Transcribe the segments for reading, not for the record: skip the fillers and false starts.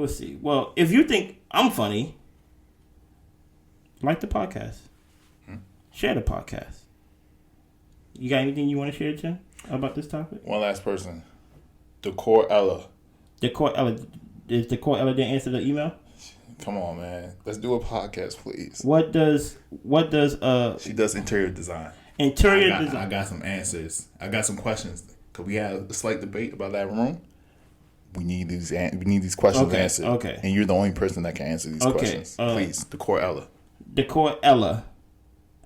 We'll see. Well, if you think I'm funny, like the podcast. Share the podcast. You got anything you want to share, Jen, about this topic? One last person. Decor Ella. Decor Ella. Is Decor Ella didn't answer the email? Come on, man. Let's do a podcast, please. What does She does interior design. Design. I got some answers. I got some questions. Cause we had a slight debate about that room. We need these questions answered. Okay. And you're the only person that can answer these questions. Please, Decor Ella. Decor Ella.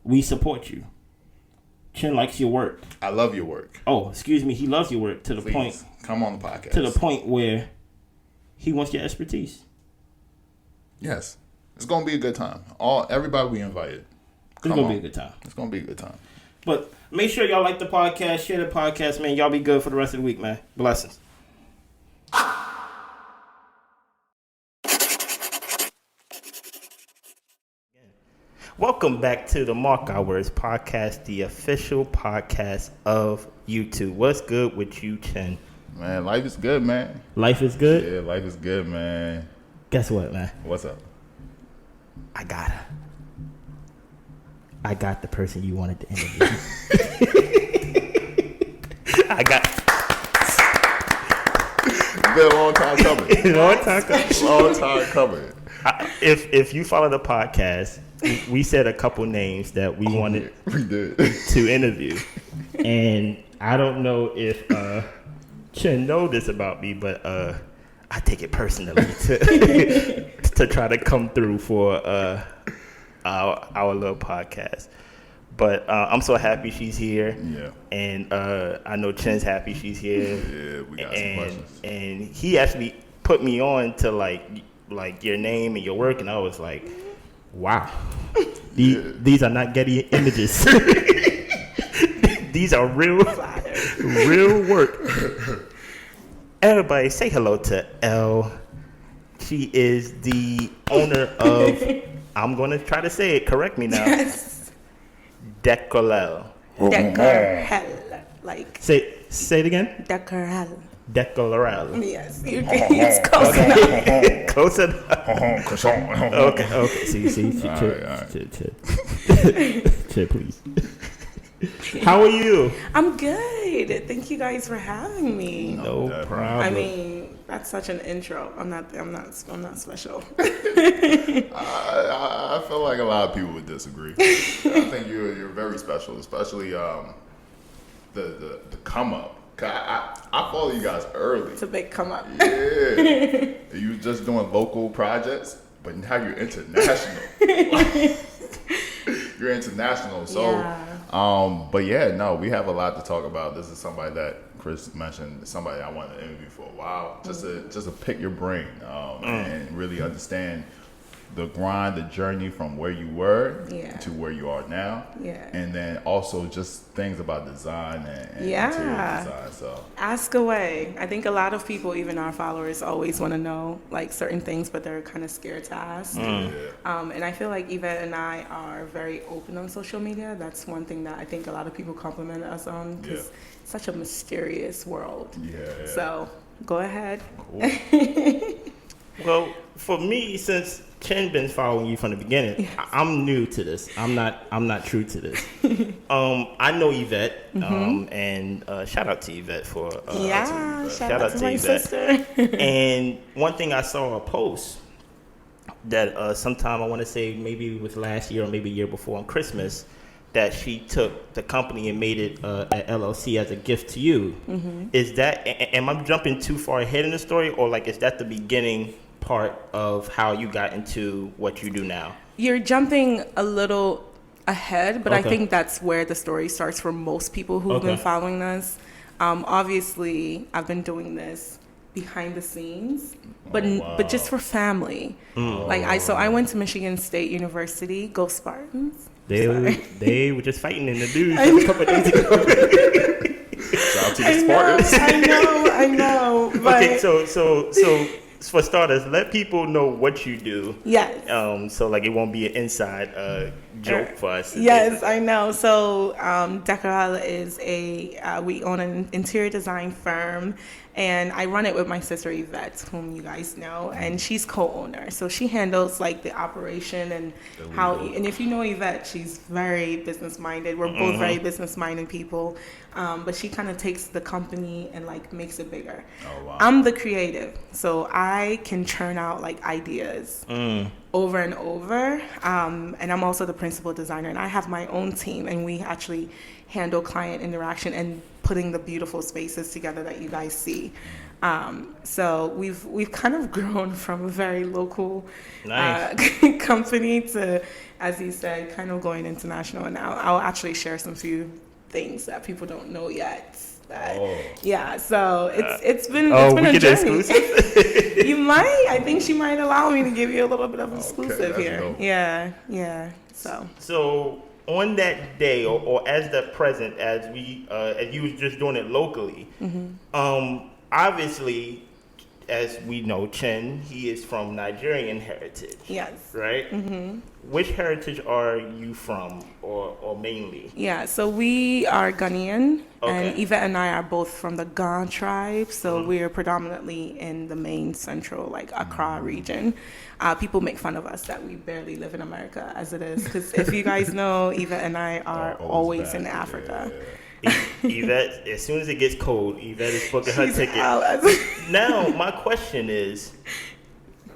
We support you. Chin likes your work. I love your work. Oh, excuse me. He loves your work to the point. Come on the podcast. To the point where he wants your expertise. Yes. It's going to be a good time. Everybody we invited. It's going to be a good time. It's going to be a good time. But make sure y'all like the podcast. Share the podcast, man. Y'all be good for the rest of the week, man. Blessings. Welcome back to the Mark Our Words podcast, the official podcast of YouTube. What's good with you, Chen? Man, life is good, man. Life is good? Yeah, life is good, man. Guess what, man? What's up? I got the person you wanted to interview. I got... It's been a long time coming. Long time coming. If you follow the podcast... We said a couple names that we wanted to interview. And I don't know if Chen know this about me, but I take it personally to try to come through for our little podcast. But I'm so happy she's here. Yeah. And I know Chen's happy she's here. Yeah, we got some questions. And he actually put me on to like your name and your work, and I was like, wow, these are not Getty images. These are real work. Everybody say hello to Elle. She is the owner of, I'm going to try to say it, correct me now. Yes. Décorelle. Décorelle. Like. Say it again. Décorelle. Décorelle. Yes, it's close enough. Close enough. Okay. See. Chill, please. How are you? I'm good. Thank you guys for having me. No problem. I mean, that's such an intro. I'm not special. I feel like a lot of people would disagree. I think you're very special, especially the come up. I follow you guys early. It's a big come up. Yeah. You were just doing local projects, but now you're international. You're international. So, yeah. But yeah, no, we have a lot to talk about. This is somebody that Chris mentioned, somebody I wanted to interview for a while, just to pick your brain and really understand the grind, the journey from where you were to where you are now. Yeah. And then also just things about design and interior design. So ask away. I think a lot of people, even our followers, always want to know like certain things, but they're kind of scared to ask. And I feel like Yvette and I are very open on social media. That's one thing that I think a lot of people compliment us on, because it's such a mysterious world. Yeah. So go ahead. Cool. Well, for me, since Chen been following you from the beginning, I'm new to this. I'm not true to this. I know Yvette, and shout out to Yvette for shout out to my sister. And one thing I saw a post that sometime I want to say maybe it was last year or maybe a year before on Christmas, that she took the company and made it an LLC as a gift to you. Is that, am I jumping too far ahead in the story, or like is that the beginning part of how you got into what you do now? You're jumping a little ahead, but I think that's where the story starts for most people who've been following us. Obviously, I've been doing this behind the scenes, but just for family. I went to Michigan State University. Go Spartans! They were just fighting in the news a couple of days ago. Shout out to the Spartans. I know. But okay, so for starters, let people know what you do. Yes. So like it won't be an inside joke for us. Yes, I know. So Décorelle is we own an interior design firm, and I run it with my sister Yvette, whom you guys know, and she's co-owner. So she handles like the operation and and if you know Yvette, she's very business minded. We're both very business minded people, but she kind of takes the company and like makes it bigger. Oh, wow. I'm the creative, so I can churn out like ideas over and over, and I'm also the principal designer, and I have my own team, and we actually handle client interaction and putting the beautiful spaces together that you guys see. So we've kind of grown from a very local company to, as you said, kind of going international. And I'll actually share some few things that people don't know yet. Yeah, so it's been a journey. You might, I think she might allow me to give you a little bit of exclusive here. Dope. Yeah. So on that day, or as the present, as you was just doing it locally, obviously, as we know, Chen, he is from Nigerian heritage. Yes. Right? Mm-hmm. Which heritage are you from, or mainly? Yeah, so we are Ghanaian, and Yvette and I are both from the Ga tribe, so we're predominantly in the main central, like Accra region. People make fun of us that we barely live in America as it is, because if you guys know, Yvette and I are always in Africa. Yvette, as soon as it gets cold, Yvette is booking her ticket. Now, my question is,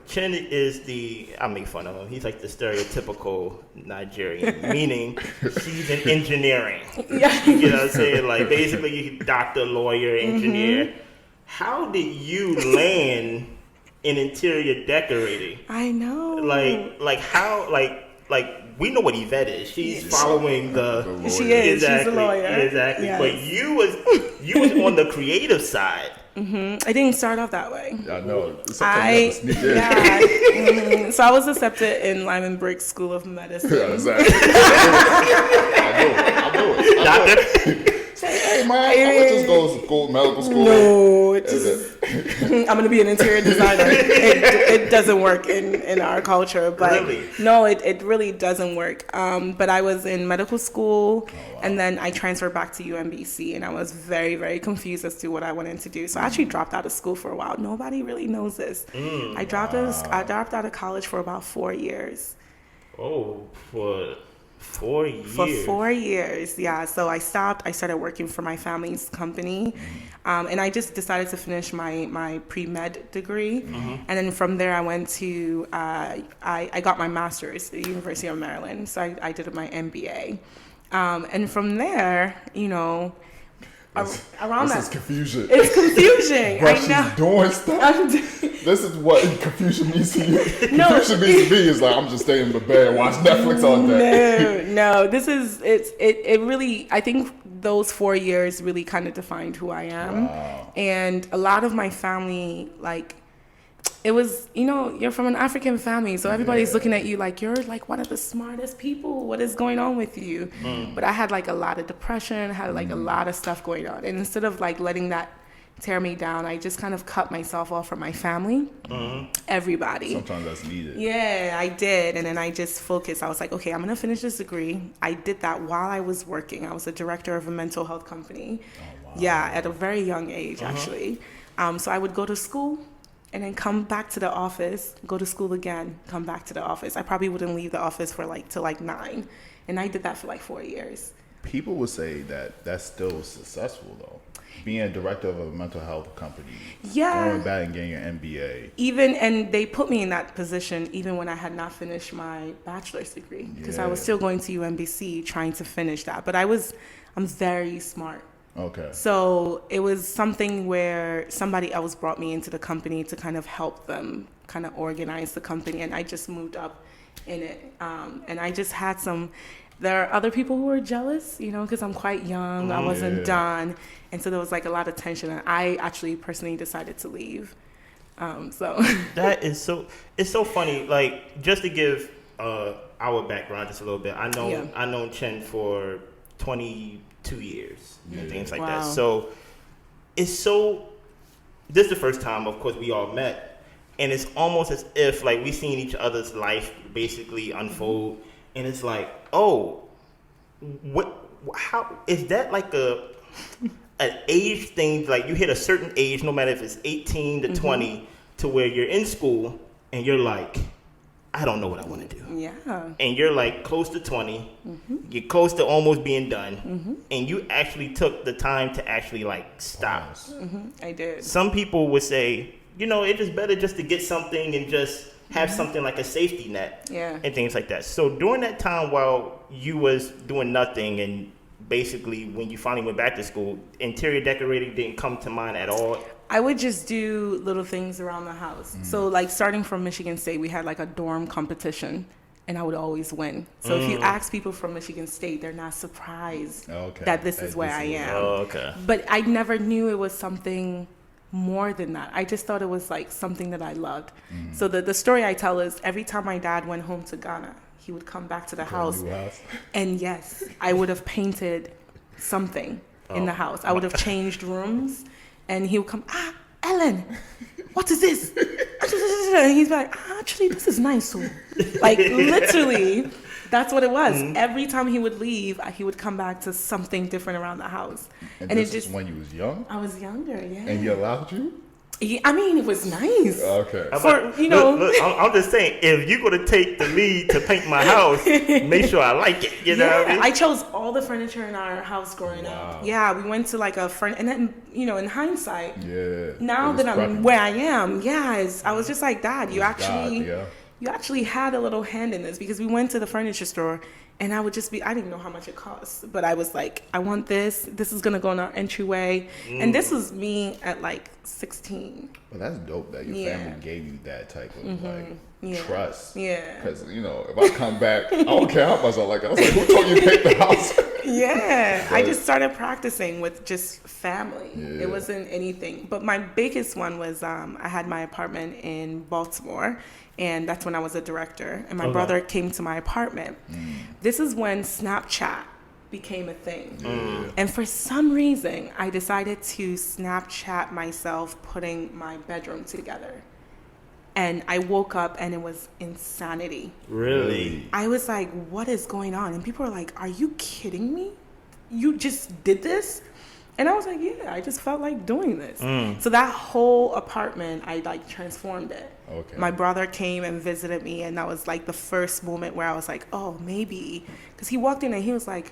Chen is I make fun of him. He's like the stereotypical Nigerian, meaning he's in engineering. Yeah. You know what I'm saying? Like basically doctor, lawyer, engineer. How did you land in interior decorating? I know. Like how, like we know what Yvette is. She's following the she is. Exactly, she's a lawyer. Exactly. Yes. But you was on the creative side. I didn't start off that way. I know. So I was accepted in Lyman Brick School of Medicine. Yeah, exactly. I know. Hey man, I would just go to medical school. No, I'm gonna be an interior designer. It doesn't work in our culture, but really? No, it really doesn't work. But I was in medical school, and then I transferred back to UMBC, and I was very, very confused as to what I wanted to do. So I actually dropped out of school for a while. Nobody really knows this. I dropped out of college for about 4 years. Oh, for 4 years. For 4 years, yeah. So I stopped. I started working for my family's company, and I just decided to finish my pre-med degree. And then from there, I went to I got my master's at the University of Maryland. So I did my MBA, and from there, you know. Around this is confusion. It's confusion. But I know. she's doing stuff. This is what confusion means to you. No. Confusion means to me is like I'm just staying in the bed and watch Netflix all day. No. This is it really. I think those 4 years really kind of defined who I am, and a lot of my family like. It was, you know, you're from an African family, so everybody's looking at you like you're like one of the smartest people. What is going on with you? But I had like a lot of depression, had like a lot of stuff going on. And instead of like letting that tear me down, I just kind of cut myself off from my family, everybody. Sometimes that's needed. Yeah, I did. And then I just focused. I was like, okay, I'm going to finish this degree. I did that while I was working. I was a director of a mental health company. Oh, wow. Yeah, at a very young age, actually. So I would go to school. And then come back to the office, go to school again, come back to the office. I probably wouldn't leave the office for till 9. And I did that for 4 years. People would say that that's still successful though. Being a director of a mental health company. Yeah. Going back and getting your MBA. And they put me in that position even when I had not finished my bachelor's degree. Because I was still going to UMBC trying to finish that. But I'm very smart. Okay. So it was something where somebody else brought me into the company to kind of help them kind of organize the company, and I just moved up in it. And I just had there are other people who were jealous, you know, because I'm quite young, I wasn't done. And so there was like a lot of tension, and I actually personally decided to leave. So that is it's so funny. Like, just to give our background just a little bit, I know Chen for 22 years and things like that. So this is the first time, of course, we all met, and it's almost as if like we seen each other's life basically unfold and it's like, oh, how is that like an age thing? Like you hit a certain age, no matter if it's 18 to 20, to where you're in school and you're like, I don't know what I want to do. Yeah. And you're like close to 20, you're close to almost being done, and you actually took the time to actually like stop. I did. Some people would say, you know, it's just better just to get something and just have something like a safety net, and things like that. So during that time while you was doing nothing, and basically when you finally went back to school, interior decorating didn't come to mind at all? I would just do little things around the house. So like starting from Michigan State, we had like a dorm competition, and I would always win. So if you ask people from Michigan State, they're not surprised that this is where I am. But I never knew it was something more than that. I just thought it was like something that I loved. So the story I tell is every time my dad went home to Ghana, he would come back to the house, and yes, I would have painted something in the house. I would have changed rooms, and he would come, Ellen, what is this? And he's like, actually, this is nice. So, like, literally, that's what it was. Every time he would leave, he would come back to something different around the house. And this is when you was young? I was younger, yeah. And he allowed you? I mean, it was nice. Okay. Look, I'm just saying, if you're going to take the lead to paint my house, make sure I like it. You know what I mean? I chose all the furniture in our house growing up. Yeah, we went to like a friend, and then, you know, in hindsight, now that I'm where I am, I was just like, Dad, you actually had a little hand in this, because we went to the furniture store, and I would just I didn't know how much it costs, but I was like, I want this. This is going to go in our entryway. And this was me at like 16. Well, that's dope that your family gave you that type of like trust. Yeah. Because, you know, if I come back, I don't care how much I like it. I was like, who told you to paint the house? I just started practicing with just family. It wasn't anything. But my biggest one was I had my apartment in Baltimore. And that's when I was a director. And my brother came to my apartment. This is when Snapchat became a thing. And for some reason, I decided to Snapchat myself putting my bedroom together. And I woke up and it was insanity. Really? I was like, what is going on? And people were like, are you kidding me? You just did this? And I was like, yeah, I just felt like doing this. So that whole apartment, I like transformed it. My brother came and visited me, and that was like the first moment where I was like, oh, maybe. Because he walked in and he was like,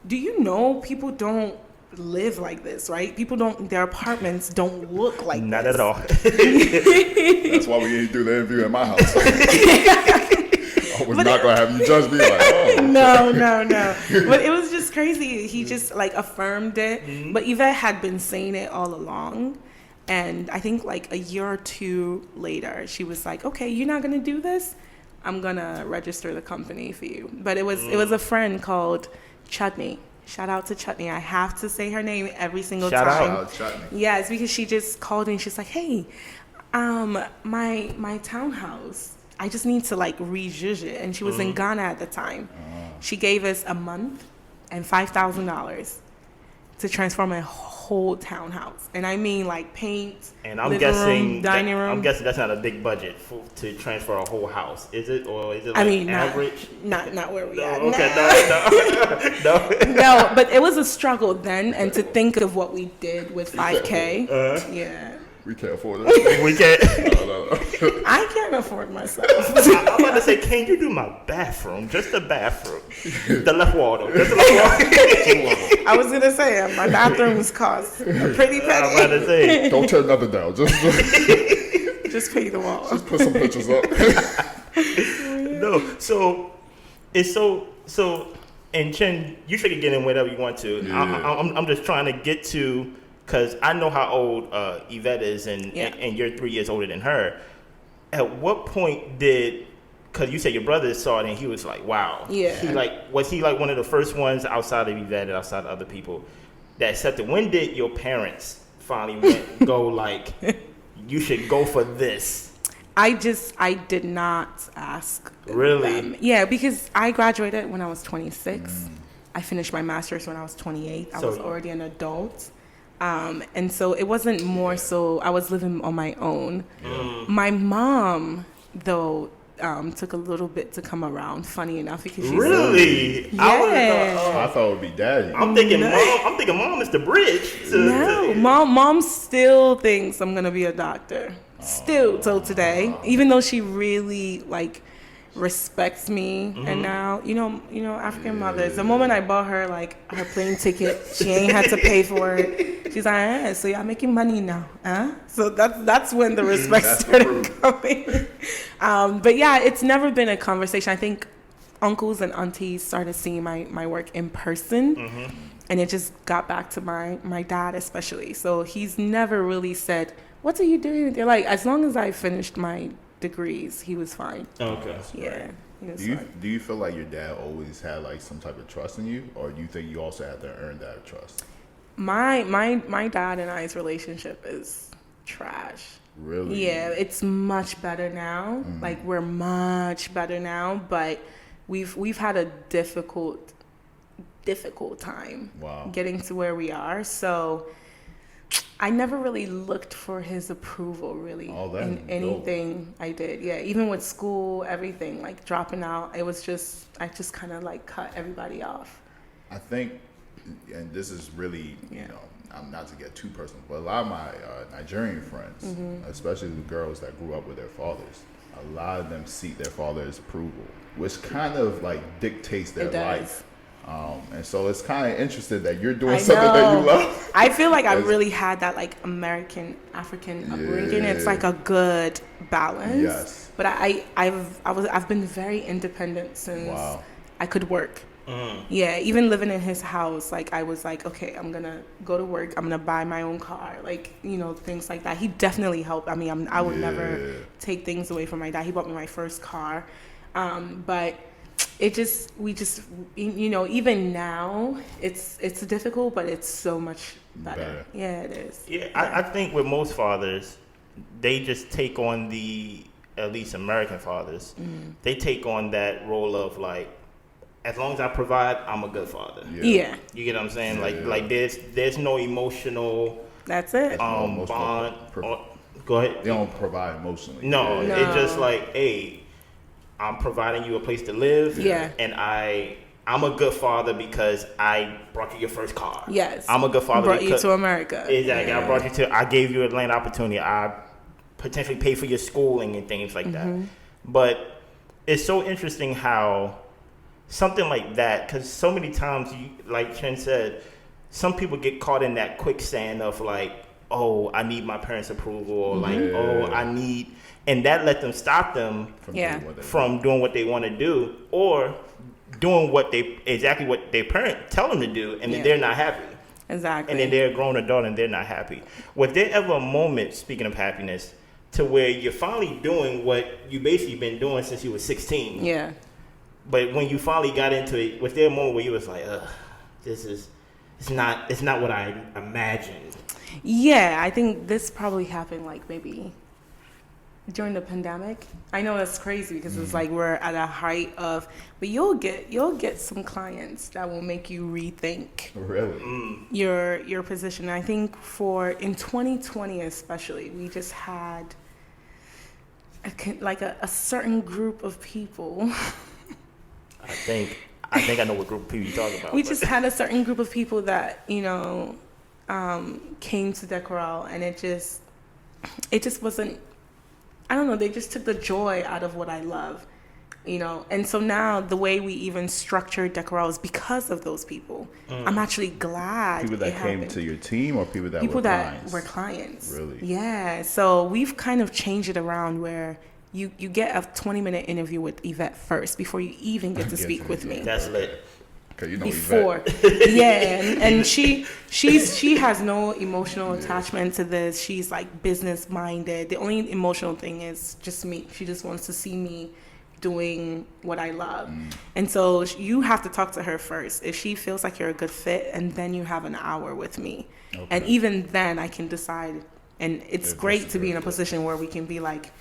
do you know people don't live like this, right? People don't, their apartments don't look like Not this. at all. That's why we didn't do the interview at my house. I was not going to have you judge me like, oh. No. But it was just crazy. He just like affirmed it. But Yvette had been saying it all along. And I think like a year or two later, she was like, okay, you're not going to do this? I'm going to register the company for you. But it was a friend called Chutney. Shout out to Chutney. I have to say her name every single time. Shout out Chutney. Yeah, it's because she just called and she's like, hey, my townhouse, I just need to like rejudge it. And she was in Ghana at the time. She gave us a month and $5,000 to transform a whole townhouse. And I mean like paint, and I'm living guessing room, dining room. I'm guessing that's not a big budget to transfer a whole house, is it? Or is it like I mean, average? Not where we are. Okay, no. No, but it was a struggle then, and to think of what we did with $5K. Yeah. We can't afford it. We can't. No. I can't afford myself. I'm about to say, can you do my bathroom? Just the bathroom. The left wall, though. Just the left wall. I was going to say, my bathrooms cost a pretty penny. I'm about to say. Don't tear nothing down. Just pay the wall. Just put some pictures up. No, so it's so. And Chen, you should get in whatever you want to. Yeah. I'm just trying to get to, because I know how old Yvette is, and you're 3 years older than her. At what point because you said your brother saw it and he was like, wow. Yeah. Was he like one of the first ones outside of Yvette and outside of other people that said when did your parents finally go like, you should go for this? I did not ask. Really? Them. Yeah, because I graduated when I was 26. I finished my master's when I was 28. I was already an adult. And so it wasn't more so I was living on my own. My mom, though, took a little bit to come around. Funny enough, because she's really, yeah. I thought it would be daddy. I'm thinking mom is the bridge. No, mom still thinks I'm gonna be a doctor. Still till today, even though she really like respects me. And now you know African mothers, the moment I bought her like her plane ticket, she ain't had to pay for it. She's like, so y'all making money now, huh? So that's when the respect started coming. But yeah, it's never been a conversation. I think uncles and aunties started seeing my work in person, and it just got back to my dad especially. So he's never really said, what are you doing with your life? As long as I finished my degrees, he was fine. Okay. Yeah. Do you feel like your dad always had like some type of trust in you, or do you think you also had to earn that trust? My dad and I's relationship is trash. Really? Yeah, it's much better now. Like we're much better now, but we've had a difficult time getting to where we are. So I never really looked for his approval really in anything I did. Yeah, even with school, everything, like dropping out, I just kind of like cut everybody off. I think, and this is really, I'm not to get too personal, but a lot of my Nigerian friends, especially the girls that grew up with their fathers, a lot of them seek their father's approval, which kind of like dictates their life. And so it's kind of interesting that you're doing something that you love. I feel like I really had that like American African upbringing. It's like a good balance. Yes. But I've been very independent since I could work. Yeah, even living in his house, like I was like, okay, I'm gonna go to work. I'm gonna buy my own car, like things like that. He definitely helped. I mean, I would never take things away from my dad. He bought me my first car, but. We just even now it's difficult, but it's so much better. Yeah, it is. Yeah, I think with most fathers, they just take on at least American fathers, they take on that role of like, as long as I provide, I'm a good father. Yeah. You get what I'm saying? Like there's no emotional. That's it. Bond. Go ahead. They don't provide emotionally. No, it's just like, hey, I'm providing you a place to live. Yeah. And I'm a good father because I brought you your first car. Yes. I'm a good father brought you to America. Exactly. I gave you a land opportunity. I potentially pay for your schooling and things like that. But it's so interesting how something like that, because so many times, like Chen said, some people get caught in that quicksand of like, oh, I need my parents' approval, or like, oh, I need, and that let them stop them from doing what they want to do, or doing exactly what their parent tell them to do, and then they're not happy. Exactly. And then they're a grown adult and they're not happy. Was there ever a moment, speaking of happiness, to where you're finally doing what you basically been doing since you were 16? Yeah. But when you finally got into it, was there a moment where you was like, it's not what I imagined? Yeah, I think this probably happened like maybe during the pandemic. I know that's crazy because it's like we're at a height of, but you'll get some clients that will make you rethink your position. I think in 2020 especially, we just had a certain group of people. I think I know what group of people you're talking about. We just had a certain group of people that came to Décorelle, and it just wasn't, I don't know, they just took the joy out of what I love, and so now the way we even structure Décorelle is because of those people. I'm actually glad people that came to your team, or people that were clients? Really? Yeah, so we've kind of changed it around where you get a 20-minute interview with Yvette first before you even get to speak with me. That's lit. Before, and she has no emotional attachment to this. She's like business minded. The only emotional thing is just me. She just wants to see me doing what I love, and so you have to talk to her first if she feels like you're a good fit, and then you have an hour with me, and even then I can decide. And it's great to be in a position where we can be like,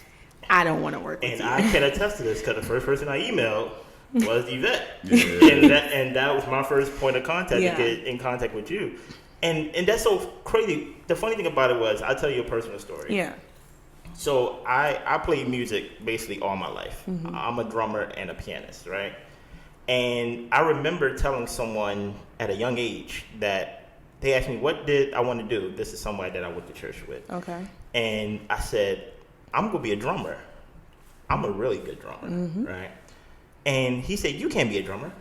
I don't want to work with you. And I can attest to this because the first person I emailed was Yvette. And that was my first point of contact to get in contact with you. And that's so crazy. The funny thing about it was, I'll tell you a personal story. Yeah. So I played music basically all my life. I'm a drummer and a pianist, right? And I remember telling someone at a young age that they asked me, what did I want to do? This is somebody that I went to church with. Okay. And I said, I'm going to be a drummer. I'm a really good drummer, right? And he said, you can't be a drummer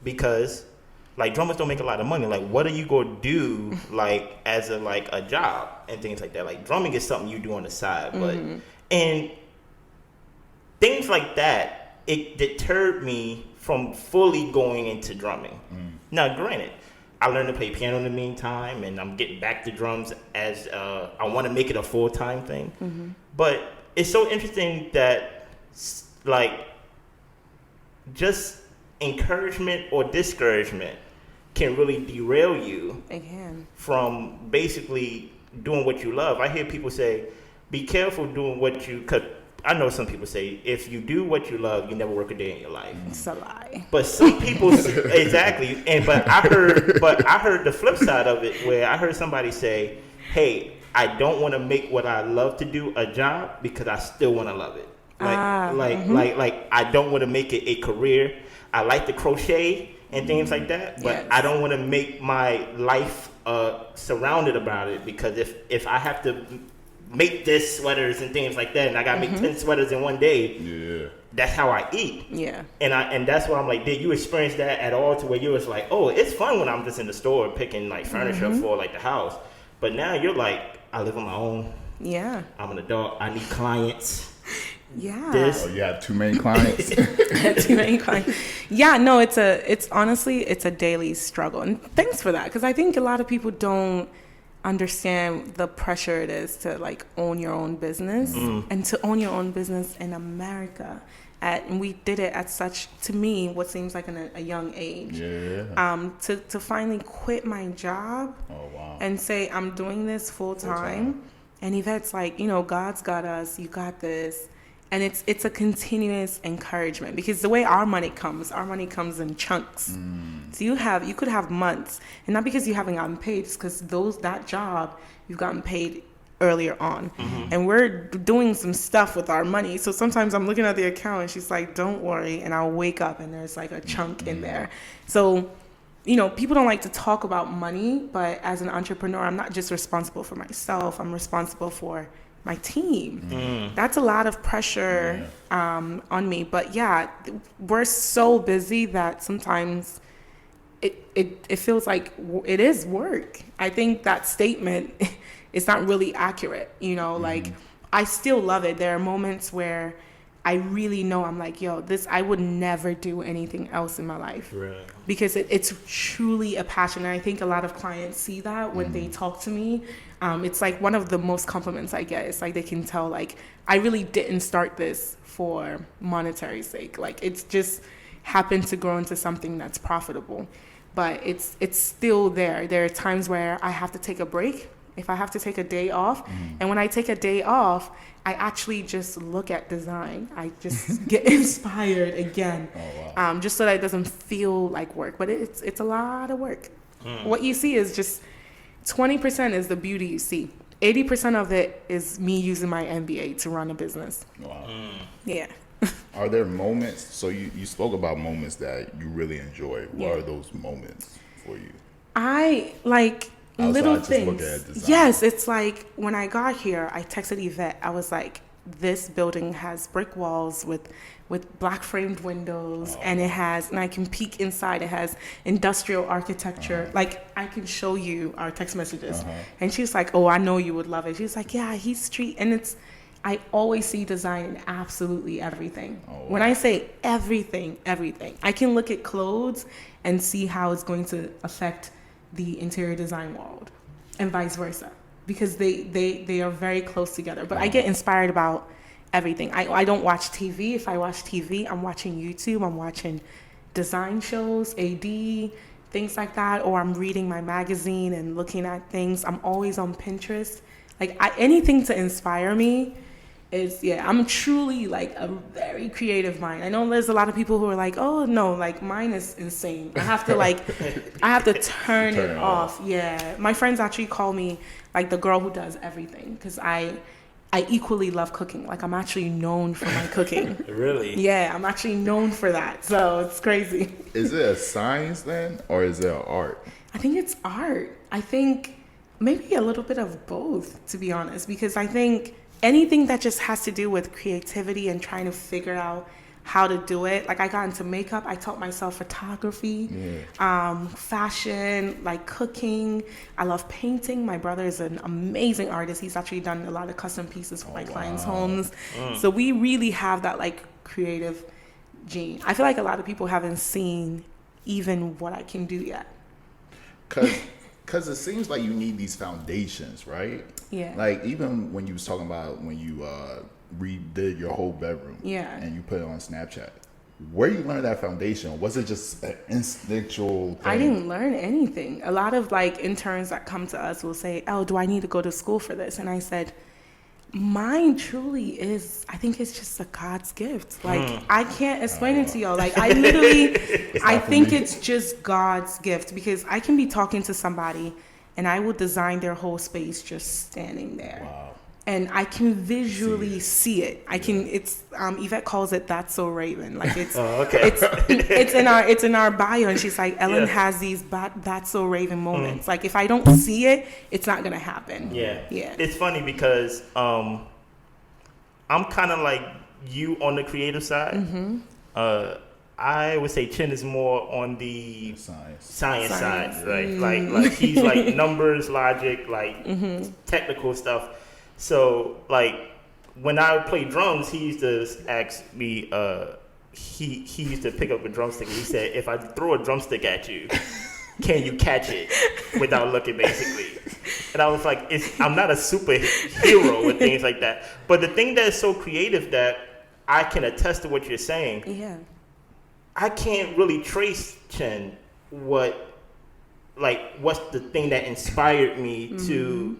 because, like, drummers don't make a lot of money. Like, what are you going to do, like, as a job and things like that? Like, drumming is something you do on the side. But, and things like that, it deterred me from fully going into drumming. Now, granted, I learned to play piano in the meantime, and I'm getting back to drums as I want to make it a full-time thing. But it's so interesting that, like, just encouragement or discouragement can really derail you from basically doing what you love. I hear people say, be careful doing what you, cause I know some people say, if you do what you love, you never work a day in your life. It's a lie. But some people, exactly. But I heard the flip side of it, where I heard somebody say, hey, I don't want to make what I love to do a job because I still want to love it. Like I don't want to make it a career. I like to crochet and things like that, but I don't want to make my life surrounded about it, because if I have to make this sweaters and things like that, and I gotta make 10 sweaters in one day, that's how I eat. And that's why I'm like, did you experience that at all, to where you was like, oh, it's fun when I'm just in the store picking like furniture for like the house, but now you're like, I live on my own. I'm an adult. I need clients. You have too many clients. Too many clients. No, it's honestly a daily struggle, and thanks for that, because I think a lot of people don't understand the pressure it is to like own your own business, and to own your own business in America. And we did it at such, to me, what seems like a young age. To finally quit my job and say, I'm doing this full time. And Yvette's like, God's got us, you got this. And it's a continuous encouragement, because the way our money comes in chunks. So you could have months, and not because you haven't gotten paid, it's because that job you've gotten paid earlier on. And we're doing some stuff with our money. So sometimes I'm looking at the account and she's like, don't worry, and I'll wake up and there's like a chunk in there. So people don't like to talk about money, but as an entrepreneur, I'm not just responsible for myself, I'm responsible for my team. That's a lot of pressure on me. But we're so busy that sometimes it feels like it is work. I think that statement is not really accurate. Like, I still love it. There are moments where I really know, I'm like, I would never do anything else in my life. Because it's truly a passion. And I think a lot of clients see that when they talk to me. It's like one of the most compliments I get. It's like they can tell, like, I really didn't start this for monetary sake. Like, it's just happened to grow into something that's profitable. But it's still there. There are times where I have to take a break, if I have to take a day off. And when I take a day off, I actually just look at design. I just get inspired again, just so that it doesn't feel like work. But it's a lot of work. What you see is just 20% is the beauty you see. 80% of it is me using my MBA to run a business. Are there moments, so you spoke about moments that you really enjoy. What are those moments for you? I like little things. Yes, it's like when I got here, I texted Yvette. I was like, this building has brick walls with black framed windows, and I can peek inside. It has industrial architecture. Like, I can show you our text messages. And she's like, oh, I know you would love it. She's like, yeah, he's street. And I always see design in absolutely everything. When I say everything, I can look at clothes and see how it's going to affect the interior design world, and vice versa, because they are very close together. But I get inspired about everything. I don't watch TV. If I watch TV, I'm watching YouTube. I'm watching design shows, AD, things like that, or I'm reading my magazine and looking at things. I'm always on Pinterest. Like, anything to inspire me is, I'm truly like a very creative mind. I know there's a lot of people who are like, oh no, like mine is insane. I have to turn it off. My friends actually call me like the girl who does everything, because I I equally love cooking. Like, I'm actually known for my cooking. Really? Yeah, I'm actually known for that. So it's crazy. Is it a science then, or is it an art? I think it's art. I think maybe a little bit of both, to be honest, because I think anything that just has to do with creativity and trying to figure out how to do it. Like, I got into makeup. I taught myself photography, fashion, like cooking. I love painting. My brother is an amazing artist. He's actually done a lot of custom pieces for my clients' homes. So we really have that like creative gene. I feel like a lot of people haven't seen even what I can do yet. Because it seems like you need these foundations, right? Yeah. Like, even when you was talking about when you redid your whole bedroom, and you put it on Snapchat, where you learn that foundation? Was it just an instinctual thing? I didn't learn anything. A lot of like interns that come to us will say, "Oh, do I need to go to school for this?" And I said, mine truly is, I think it's just a God's gift. Like, I can't explain it to y'all. Like, I literally, I think it's just God's gift, because I can be talking to somebody and I will design their whole space just standing there. Wow. And I can visually see it. I can. It's Yvette calls it "That's So Raven." Like, it's it's in our bio, and she's like, Ellen has these "That's So Raven" moments. Like, if I don't see it, it's not gonna happen. Yeah. Yeah. It's funny because I'm kind of like you on the creative side. I would say Chin is more on the science side, right? Like he's like numbers, logic, like technical stuff. So, like, when I play drums, he used to ask me, he used to pick up a drumstick, and he said, if I throw a drumstick at you, can you catch it without looking, basically? And I was like, I'm not a superhero with things like that. But the thing that is so creative that I can attest to what you're saying, I can't really trace, Chen, what's the thing that inspired me to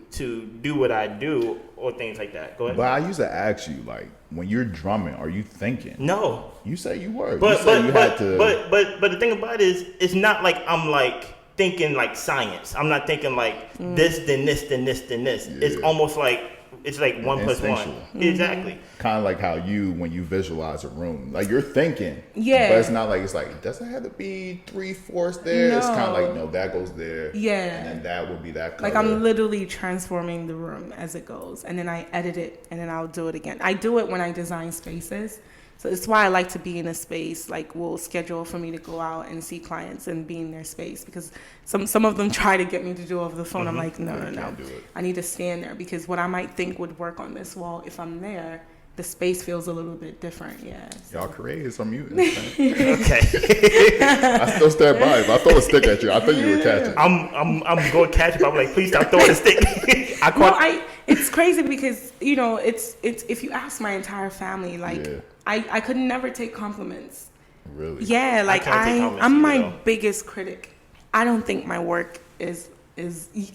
do what I do, or things like that. Go ahead. But I used to ask you, like, when you're drumming, are you thinking? No. You said you were. But the thing about it is, it's not like I'm like thinking like science. I'm not thinking like this, then this, then this, then this. Yeah. It's almost like it's like 1 + 1. Exactly. Kind of like how when you visualize a room, like you're thinking, but it's not like, it's like, it doesn't have to be 3/4 there. No. It's kind of like, no, that goes there. Yeah. And then that would be that color. Like, I'm literally transforming the room as it goes, and then I edit it, and then I'll do it again. I do it when I design spaces. So it's why I like to be in a space. Like, we'll schedule for me to go out and see clients and be in their space, because some of them try to get me to do it over the phone. I'm like, no. I need to stand there, because what I might think would work on this wall, if I'm there, the space feels a little bit different. Yeah. So. Y'all creators are mutant. Okay. I still stand by. If I throw a stick at you, I think you would catch it. I'm going to catch it. But I'm like, please stop throwing a stick. It's crazy because, you know, it's if you ask my entire family, like, I could never take compliments. Really? Yeah, like I'm my biggest critic. I don't think my work is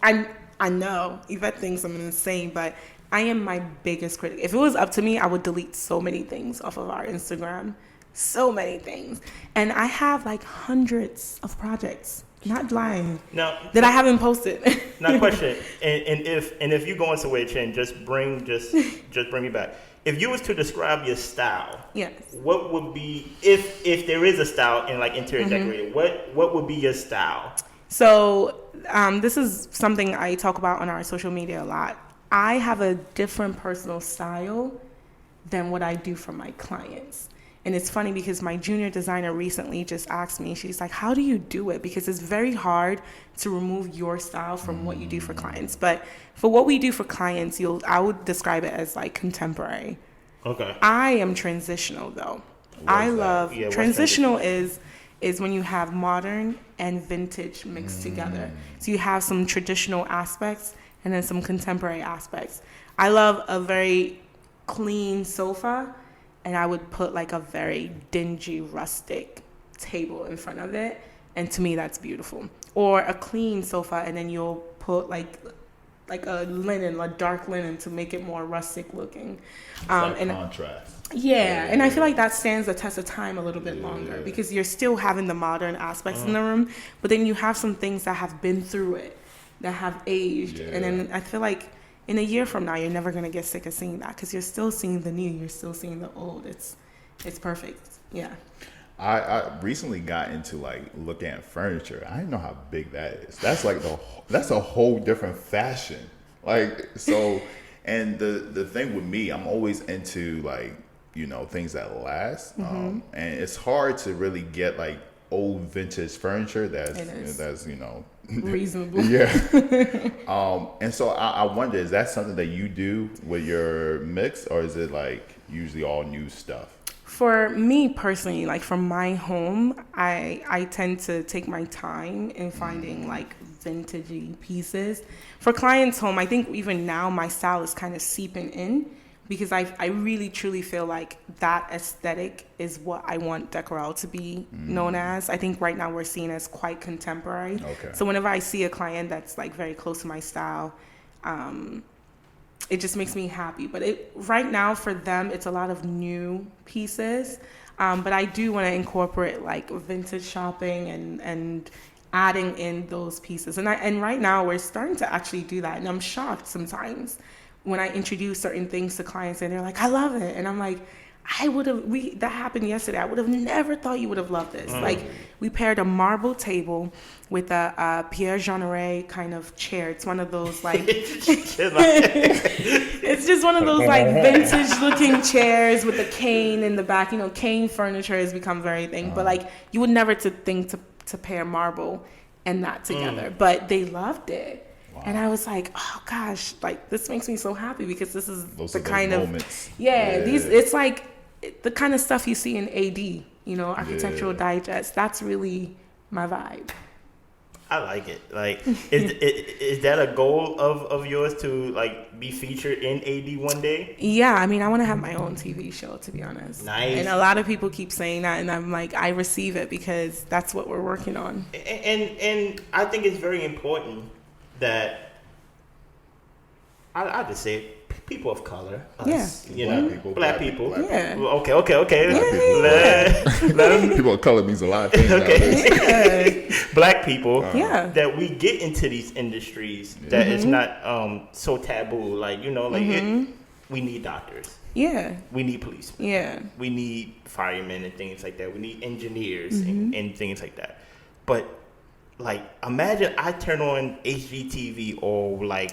I know Yvette thinks I'm insane, but I am my biggest critic. If it was up to me, I would delete so many things off of our Instagram. So many things. And I have like hundreds of projects. Not lying. No. That I haven't posted. Now, question. And if you go into it, Chen, just bring me back. If you was to describe your style, yes, what would be, if there is a style in like interior decorating, what would be your style? So this is something I talk about on our social media a lot. I have a different personal style than what I do for my clients. And it's funny because my junior designer recently just asked me, she's like, how do you do it? Because it's very hard to remove your style from what you do for clients. But for what we do for clients, I would describe it as like contemporary. Okay. I am transitional though. I love, transitional is when you have modern and vintage mixed together. So you have some traditional aspects and then some contemporary aspects. I love a very clean sofa, and I would put like a very dingy, rustic table in front of it. And to me, that's beautiful. Or a clean sofa, and then you'll put like a linen, a dark linen, to make it more rustic looking. And contrast. Yeah, and I feel like that stands the test of time a little bit longer, because you're still having the modern aspects in the room, but then you have some things that have been through it, that have aged. And then I feel like in a year from now, you're never going to get sick of seeing that because you're still seeing the new, you're still seeing the old. It's perfect. Yeah. I recently got into like looking at furniture. I didn't know how big that is. That's like that's a whole different fashion. Like, so, and the thing with me, I'm always into like, you know, things that last. And it's hard to really get like old vintage furniture that's you know, reasonable. Yeah. And so I wonder, is that something that you do with your mix, or is it like usually all new stuff? For me personally, like from my home, I tend to take my time in finding like vintagey pieces. For clients' home, I think even now my style is kind of seeping in because I really truly feel like that aesthetic is what I want Décorelle to be known as. I think right now we're seen as quite contemporary. Okay. So whenever I see a client that's like very close to my style, it just makes me happy. But right now for them, it's a lot of new pieces. But I do want to incorporate like vintage shopping and adding in those pieces. And right now we're starting to actually do that. And I'm shocked sometimes when I introduce certain things to clients and they're like, I love it. And I'm like, that happened yesterday. I would have never thought you would have loved this. Like, we paired a marble table with a Pierre Jeanneret kind of chair. It's one of those like, it's just one of those like vintage looking chairs with a cane in the back. You know, cane furniture has become very thing, but like you would never think to pair marble and that together. But they loved it. Wow. And I was like, oh gosh, like this makes me so happy because this is the kind of moments. It's like the kind of stuff you see in AD, you know, Architectural Digest. That's really my vibe. I like it. Like, is that a goal of yours to like be featured in AD one day? Yeah, I mean, I want to have my own TV show, to be honest. Nice. And a lot of people keep saying that, and I'm like, I receive it because that's what we're working on. And I think it's very important that I just say people of color, us, you know, black people. Yeah. Okay. People of color means a lot of things. Okay. Black people. That we get into these industries that it's not so taboo. Like, you know, like we need doctors. Yeah. We need policemen. Yeah. We need firemen and things like that. We need engineers and things like that. But like, imagine I turn on HGTV or like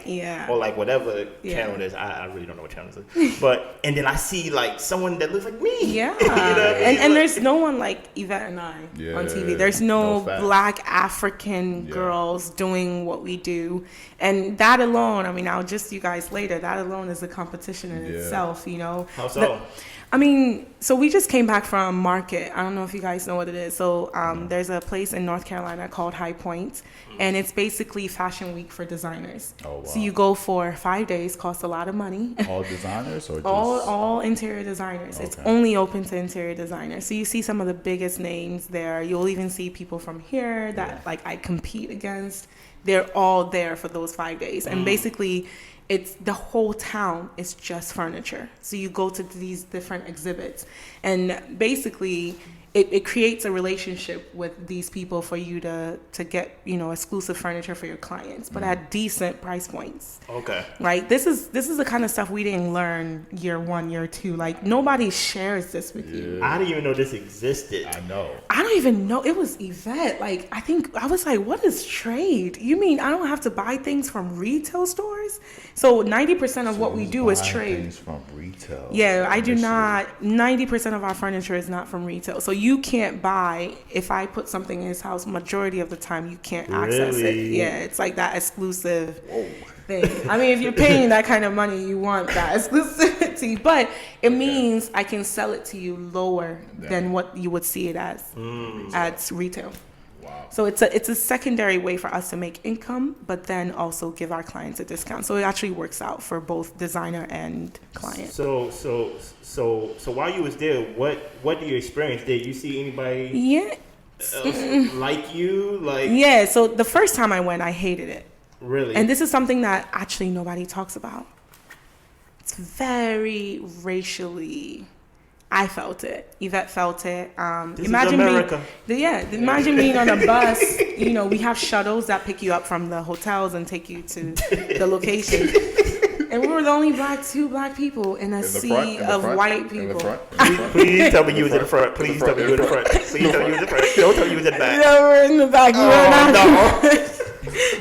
whatever channel it is. I really don't know what channel it is. But and then I see like someone that looks like me. Yeah. You know what I mean? And there's no one like Yvette and I on TV. There's no black African girls doing what we do. And that alone, I mean, I'll just you guys later, that alone is a competition in itself, you know. How so? I mean, so we just came back from Market. I don't know if you guys know what it is. So there's a place in North Carolina called High Point, and it's basically Fashion Week for designers. Oh, wow. So you go for 5 days, costs a lot of money. All designers or just? All interior designers. Okay. It's only open to interior designers. So you see some of the biggest names there. You'll even see people from here that like I compete against. They're all there for those 5 days. And basically, it's the whole town is just furniture. So you go to these different exhibits, and basically it creates a relationship with these people for you to get, you know, exclusive furniture for your clients, but at decent price points. Okay. Right? This is the kind of stuff we didn't learn year 1, year 2. Like, nobody shares this with you. I didn't even know this existed. I know. I don't even know. It was Yvette. Like, I think I was like, what is trade? You mean I don't have to buy things from retail stores? So 90% of what we do is trade. Things from retail. Yeah, I do not. 90% of our furniture is not from retail. So you can't buy, if I put something in his house, majority of the time you can't access it. Yeah, it's like that exclusive thing. I mean, if you're paying that kind of money, you want that exclusivity. But it means I can sell it to you lower than what you would see it as at retail. Wow. So it's a secondary way for us to make income, but then also give our clients a discount. So it actually works out for both designer and client. So while you was there, what did you experience? Did you see anybody else like you? Like, yeah. So the first time I went, I hated it. Really? And this is something that actually nobody talks about. It's very racially. I felt it. Yvette felt it. Imagine America. Imagine being on a bus. You know, we have shuttles that pick you up from the hotels and take you to the location. And we were the only two black people in a sea of white people. Please tell me you was in the front. Please tell me you was in the front. Please tell me you was in the front. Don't tell me you was in the back. No, we're in the back.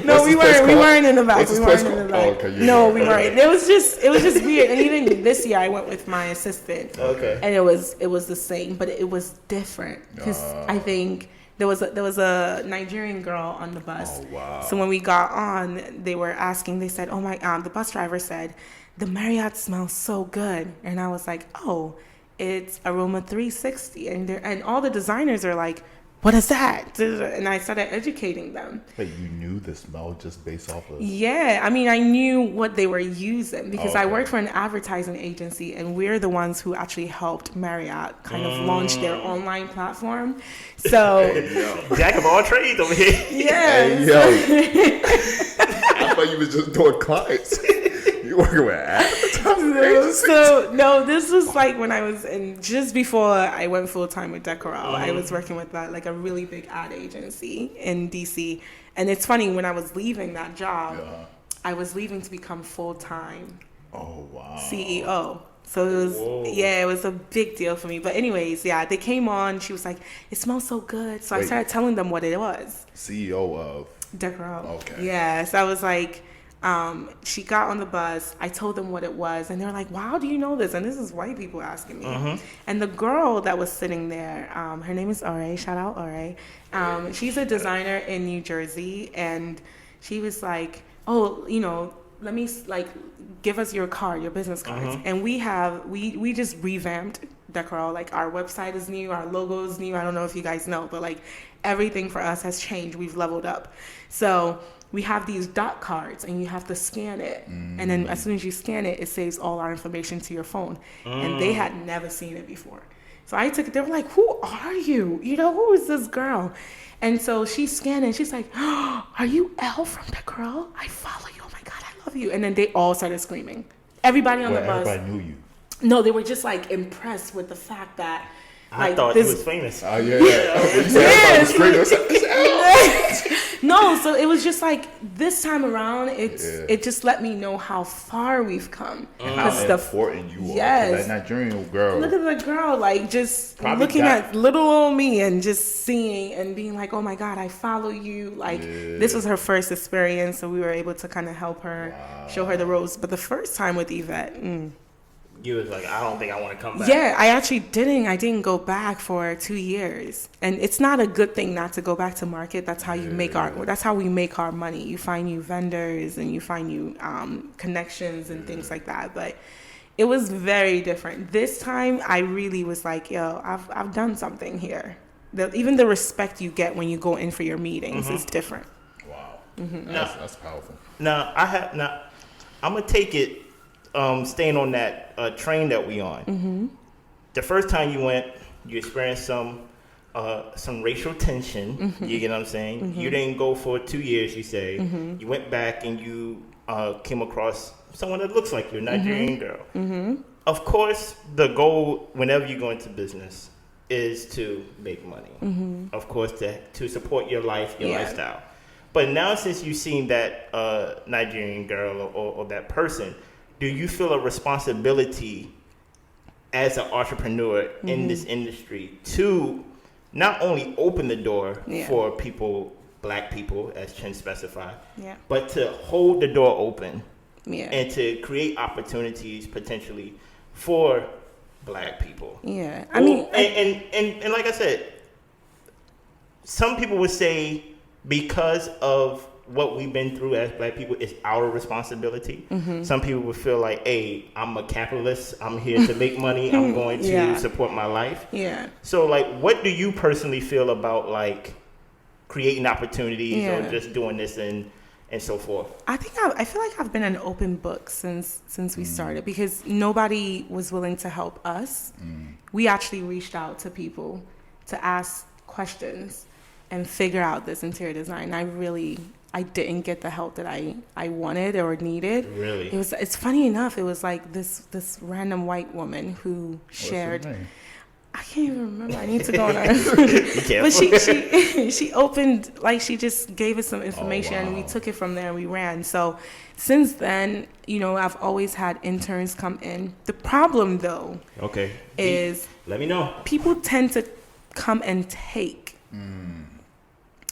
No, we weren't. We weren't in the back. We weren't in the back. No, we weren't. It was just weird. And even this year, I went with my assistant. Okay. And it was the same, but it was different because I think there was a Nigerian girl on the bus. Oh wow. So when we got on, they were asking. They said, "Oh my," the bus driver said, "The Marriott smells so good," and I was like, "Oh, it's Aroma 360," and all the designers are like, "What is that?" And I started educating them. Wait, you knew the smell just based off of? Yeah, I mean, I knew what they were using because I worked for an advertising agency, and we're the ones who actually helped Marriott kind of launch their online platform. So, jack of all trades over here. Yeah. Hey, yo. I thought you was just doing clients. You working with advertising? So no, this was like when I was just before I went full time with Décorelle. I was working with like a really big ad agency in DC, and it's funny when I was leaving that job, I was leaving to become full time. Oh wow. CEO. So it was it was a big deal for me. But anyways, they came on. She was like, "It smells so good." So I started telling them what it was. CEO of Décorelle. Okay. Yeah. So I was like. She got on the bus. I told them what it was, and they were like, "Wow, how do you know this?" And this is white people asking me. And the girl that was sitting there, her name is Ore. Shout out Ore. She's a designer in New Jersey, and she was like, "Oh, let me give us your card, your business cards." And we just revamped Décorelle. Like our website is new, our logo is new. I don't know if you guys know, but like everything for us has changed. We've leveled up. So. We have these dot cards and you have to scan it. And then as soon as you scan it, it saves all our information to your phone. And they had never seen it before. So I took it, they were like, "Who are you? Who is this girl?" And so she scanned it. She's like, "Oh, are you Elle from Décorelle? I follow you. Oh my God, I love you." And then they all started screaming. Everybody on the bus. Everybody knew you. No, they were just like impressed with the fact that I thought he was famous. Oh, No, so it was just like this time around, it just let me know how far we've come. And how important you are. Yes. That Nigerian girl. Look at the girl, like just looking at little old me and just seeing and being like, "Oh my God, I follow you." Like this was her first experience, so we were able to kind of help her, show her the ropes. But the first time with Yvette, You was like, "I don't think I want to come back." Yeah, I actually didn't. I didn't go back for 2 years, and it's not a good thing not to go back to market. That's how you That's how we make our money. You find new vendors and you find new connections and things like that. But it was very different this time. I really was like, "Yo, I've done something here." Even the respect you get when you go in for your meetings is different. Wow, that's powerful. Now I'm gonna take it. Staying on that train that we on. The first time you went, you experienced some racial tension. You get what I'm saying? You didn't go for 2 years, you say. You went back and you came across someone that looks like you, a Nigerian girl. Of course, the goal whenever you go into business is to make money. Of course, to support your life, your lifestyle. But now since you've seen that Nigerian girl or that person, do you feel a responsibility as an entrepreneur in this industry to not only open the door for people, black people, as Chen specified, but to hold the door open and to create opportunities potentially for black people? Yeah, I mean, and like I said, some people would say because of what we've been through as black people is our responsibility. Some people would feel like, "Hey, I'm a capitalist. I'm here to make money. I'm going to support my life." Yeah. So, like, what do you personally feel about like creating opportunities or just doing this and so forth? I feel like I've been an open book since we started because nobody was willing to help us. We actually reached out to people to ask questions and figure out this interior design. I didn't get the help that I wanted or needed. Really? It's funny enough, it was like this random white woman who shared. What's her name? I can't even remember. I need to go on her. But she opened, like, she just gave us some information, and we took it from there and we ran. So since then, you know, I've always had interns come in. The problem, though, is let me know. People tend to come and take.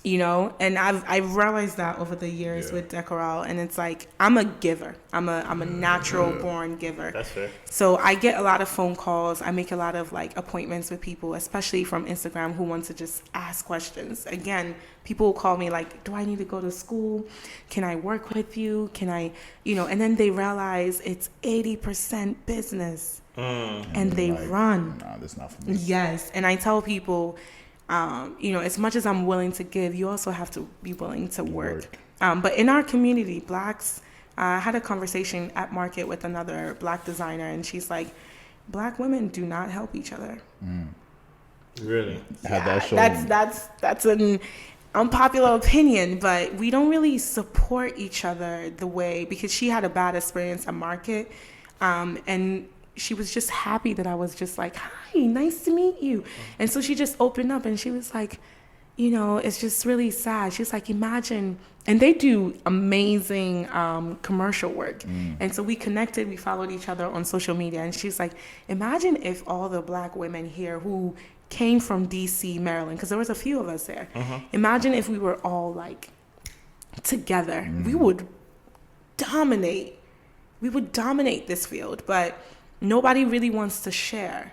You know, and I've realized that over the years with Décorelle, and it's like I'm a giver. I'm a natural born giver. That's fair. So I get a lot of phone calls. I make a lot of like appointments with people, especially from Instagram, who want to just ask questions. Again, people will call me like, "Do I need to go to school? Can I work with you? Can I, you know?" And then they realize it's 80% business, and they like, run. Nah, that's not for me. Yes, and I tell people. You know, as much as I'm willing to give, you also have to be willing to work. But in our community, Blacks, I had a conversation at market with another Black designer, and she's like, Black women do not help each other. Really? That's an unpopular opinion, but we don't really support each other the way, because she had a bad experience at market, and she was just happy that I was just like, hi, nice to meet you. And so she just opened up and she was like, you know, it's just really sad. She's like, imagine, and they do amazing commercial work. And so we connected, we followed each other on social media. And she's like, imagine if all the Black women here who came from DC, Maryland, because there was a few of us there. Imagine if we were all like together. We would dominate. We would dominate this field. But nobody really wants to share.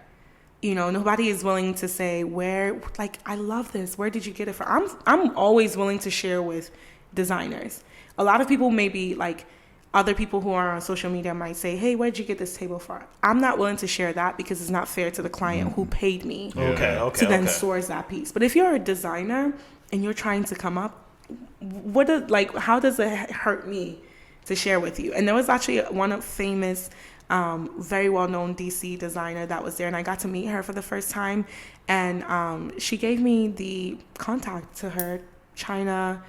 You know, nobody is willing to say where, like, I love this. Where did you get it from? I'm always willing to share with designers. A lot of people, maybe like other people who are on social media, might say, hey, where'd you get this table from? I'm not willing to share that because it's not fair to the client who paid me to then source that piece. But if you're a designer and you're trying to come up, how does it hurt me to share with you? And there was actually one famous very well-known DC designer that was there, and I got to meet her for the first time, and she gave me the contact to her China,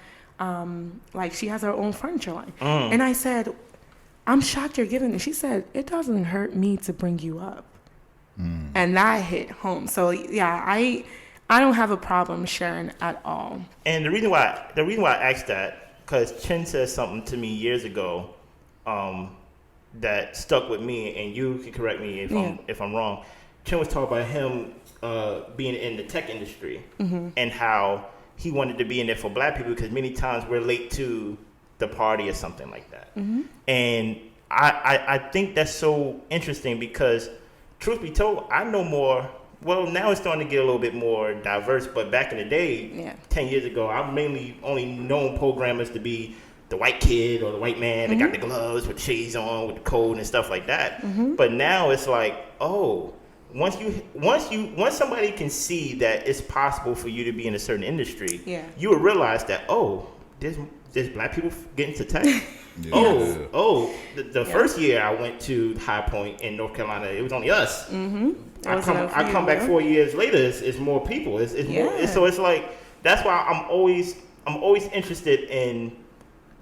like she has her own furniture line. And I said, I'm shocked you're giving it. She said, it doesn't hurt me to bring you up. And that hit home. So yeah, I don't have a problem sharing at all. And the reason why I asked that, because Chen said something to me years ago, that stuck with me, and you can correct me if I'm wrong. Chen was talking about him being in the tech industry and how he wanted to be in there for Black people because many times we're late to the party or something like that. And I think that's so interesting because, truth be told, I know more. Well, now it's starting to get a little bit more diverse, but back in the day, 10 years ago, I mainly only known programmers to be the white kid or the white man that got the gloves with the shades on with the code and stuff like that. But now it's like, oh, once somebody can see that it's possible for you to be in a certain industry, you will realize that, oh, there's Black people getting to tech. The first year I went to High Point in North Carolina, it was only us. I come back 4 years later, it's more people. It's more, so it's like, that's why I'm always interested in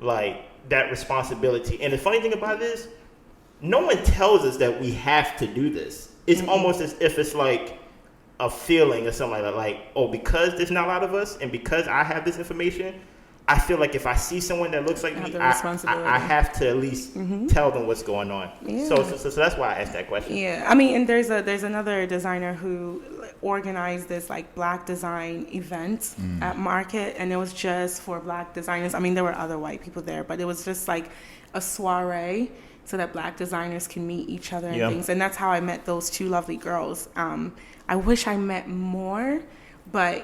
like that responsibility. And the funny thing about it is, no one tells us that we have to do this. It's almost as if it's like a feeling or something like that. Like, oh, because there's not a lot of us, and because I have this information, I feel like if I see someone that looks like me, I have to at least tell them what's going on. So that's why I asked that question. Yeah, I mean, and there's another designer who organized this like Black design event at market, and it was just for Black designers. I mean, there were other white people there, but it was just like a soiree so that Black designers can meet each other and things. And that's how I met those two lovely girls. I wish I met more, but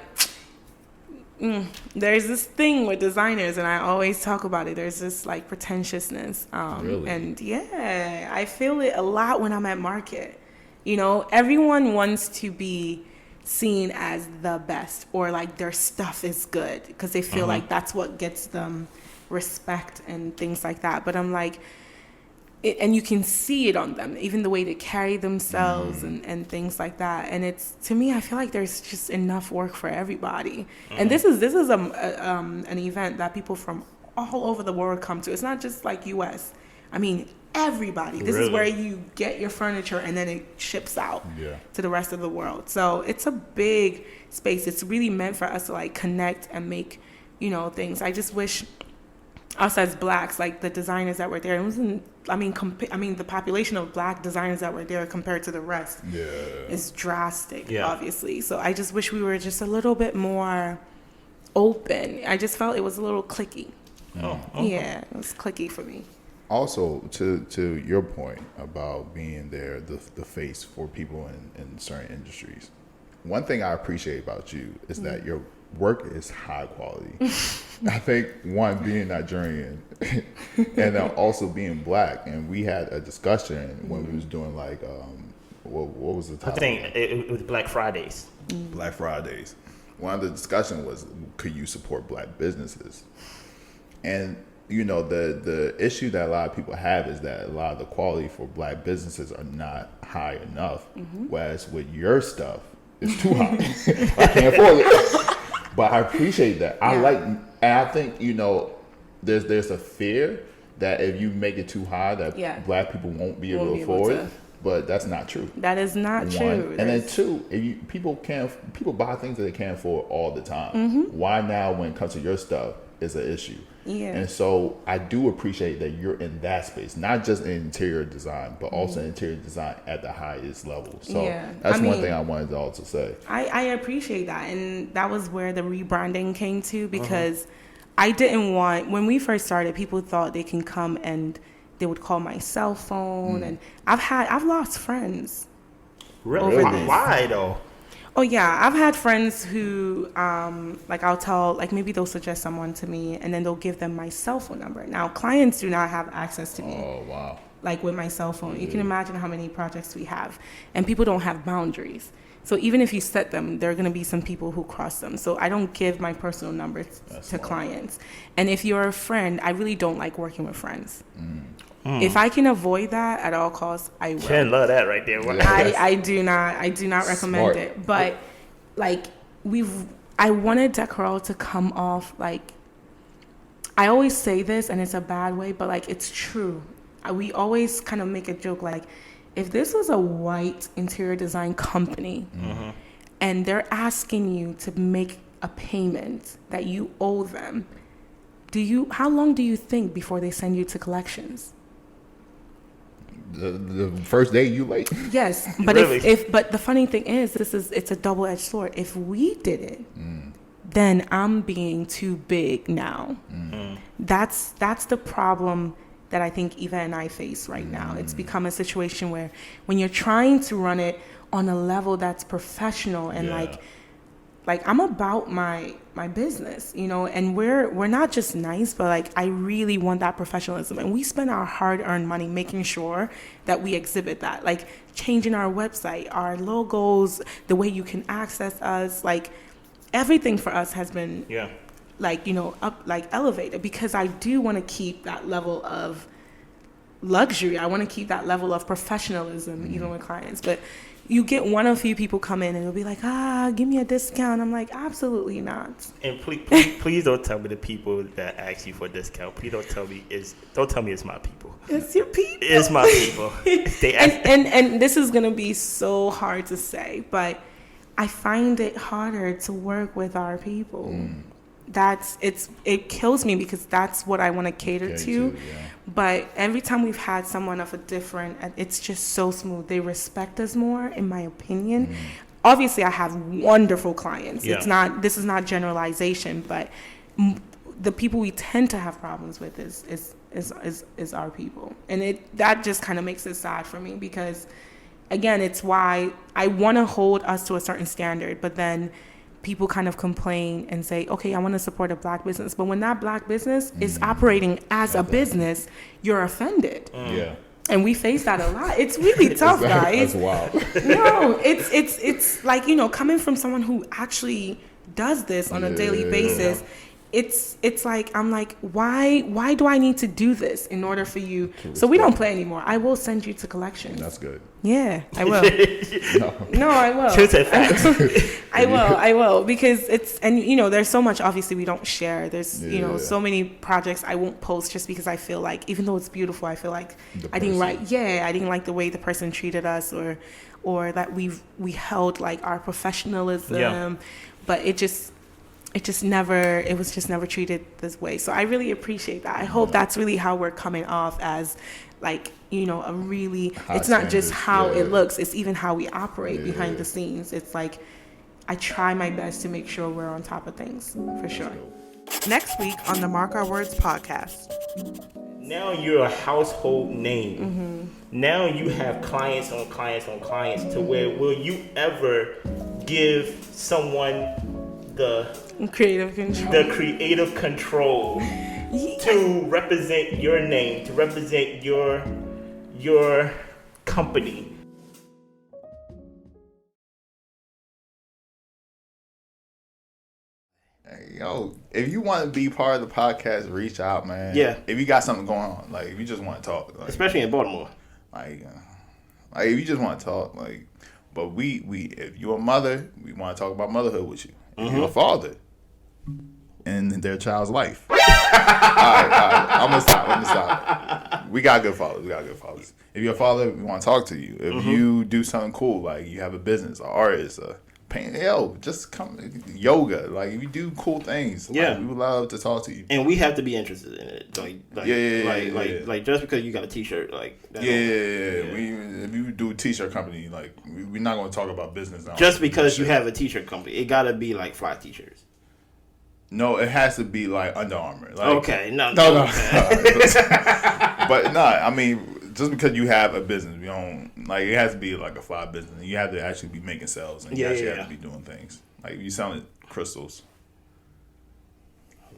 there's this thing with designers, and I always talk about it. There's this like pretentiousness, really? And yeah, I feel it a lot when I'm at market. You know, everyone wants to be seen as the best, or like their stuff is good because they feel like that's what gets them respect and things like that. But I'm like, and you can see it on them, even the way they carry themselves and things like that. And it's, to me, I feel like there's just enough work for everybody. And this is an event that people from all over the world come to. It's not just like U.S. I mean, everybody. This Really? is where you get your furniture and then it ships out to the rest of the world. So it's a big space. It's really meant for us to like connect and make, you know, things. I just wish us as blacks, like the designers that were there, it wasn't, I mean, the population of black designers that were there compared to the rest is drastic, obviously. So I just wish we were just a little bit more open. I just felt it was a little cliquey. Yeah, it was cliquey for me. Also, to your point about being there, the face for people in certain industries, one thing I appreciate about you is that your work is high quality. I think one, being Nigerian and then also being black, and we had a discussion when we was doing like what was the topic? I think it was Black Fridays. Black Fridays. One of the discussion was, could you support black businesses? And you know, the issue that a lot of people have is that a lot of the quality for black businesses are not high enough. Whereas with your stuff, it's too high. I can't afford it. But I appreciate that. I like, and I think, you know, there's a fear that if you make it too high, that black people won't be able to afford it. But that's not true. That is not true. And then two, if people buy things that they can't afford all the time. Why now, when it comes to your stuff, is an issue? And so I do appreciate that you're in that space, not just in interior design, but also interior design at the highest level. So that's one thing I wanted to also say. I appreciate that. And that was where the rebranding came to, because I didn't want, when we first started, people thought they can come and they would call my cell phone. And I've lost friends. Really? Why though? Oh yeah, I've had friends who, like I'll tell, like maybe they'll suggest someone to me and then they'll give them my cell phone number. Now clients do not have access to me. Oh wow. Like with my cell phone. You can imagine how many projects we have. And people don't have boundaries. So even if you set them, there are going to be some people who cross them. So I don't give my personal number to clients. And if you're a friend, I really don't like working with friends. If I can avoid that at all costs, I will. Chen love that right there. I do not recommend it. But like I wanted Décorelle to come off like, I always say this and it's a bad way, but like it's true. We always kind of make a joke like, if this was a white interior design company and they're asking you to make a payment that you owe them, how long do you think before they send you to collections? The first day you late. Yes, but really? But the funny thing is, it's a double-edged sword. If we did it, then I'm being too big now. That's the problem that I think Eva and I face right now. It's become a situation where when you're trying to run it on a level that's professional and like I'm about my business, you know, and we're not just nice, but like I really want that professionalism, and we spend our hard-earned money making sure that we exhibit that, like changing our website, our logos, the way you can access us, like everything for us has been like, you know, up, like elevated, because I do want to keep that level of luxury. I want to keep that level of professionalism even with clients. But you get one of a few people come in and they'll be like, give me a discount. I'm like, absolutely not. And please don't tell me the people that ask you for a discount. Please don't tell me it's my people. It's your people. It's my people. and this is gonna be so hard to say, but I find it harder to work with our people. It kills me, because that's what I want to cater to. But every time we've had someone of a different, it's just so smooth. They respect us more, in my opinion. Obviously, I have wonderful clients. This is not generalization, but the people we tend to have problems with is our people, and that just kind of makes it sad for me, because again, it's why I want to hold us to a certain standard, but then people kind of complain and say, okay, I want to support a black business. But when that black business is operating as a business, you're offended. And we face that a lot. It's really tough, guys. That's wild. No, it's like, you know, coming from someone who actually does this on a daily basis, it's like, I'm like, why do I need to do this in order for you? So we don't play anymore. I will send you to collections. That's good. Yeah, I will. No, I will. I will, because it's, and you know, there's so much obviously we don't share. There's you know, so many projects I won't post just because I feel like, even though it's beautiful, I feel like I didn't like the way the person treated us, or that we held like our professionalism, but it was just never treated this way. So I really appreciate that. I hope that's really how we're coming off as, like, you know, a really, it's not just how it looks, it's even how we operate behind the scenes. It's like, I try my best to make sure we're on top of things, for sure. Next week on the Mark Our Words podcast. Now you're a household name. Now you have clients on clients on clients, to where will you ever give someone the creative control to represent your name, to represent your company? Yo, if you want to be part of the podcast, reach out, man. Yeah. If you got something going on, like if you just want to talk, like, especially in Baltimore, like if you just want to talk, like, but we if you're a mother, we want to talk about motherhood with you. If you're a father in their child's life. All right. I'm gonna stop. We got good fathers. If you're a father, we want to talk to you. If you do something cool, like you have a business, an artist, just come, yoga, like if you do cool things, like, we would love to talk to you, and we have to be interested in it. Like just because you got a t-shirt, like if you do a t-shirt company, like we're not going to talk about business now. Just because you have a t-shirt company, it got to be like fly t-shirts. No, it has to be like Under Armour. Like, okay, no. But no, I mean, just because you have a business, we don't, like, it has to be like a fly business. You have to actually be making sales, and you actually have to be doing things. Like, you selling crystals.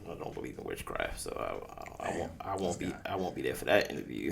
I don't believe in witchcraft, so I won't be there for that interview.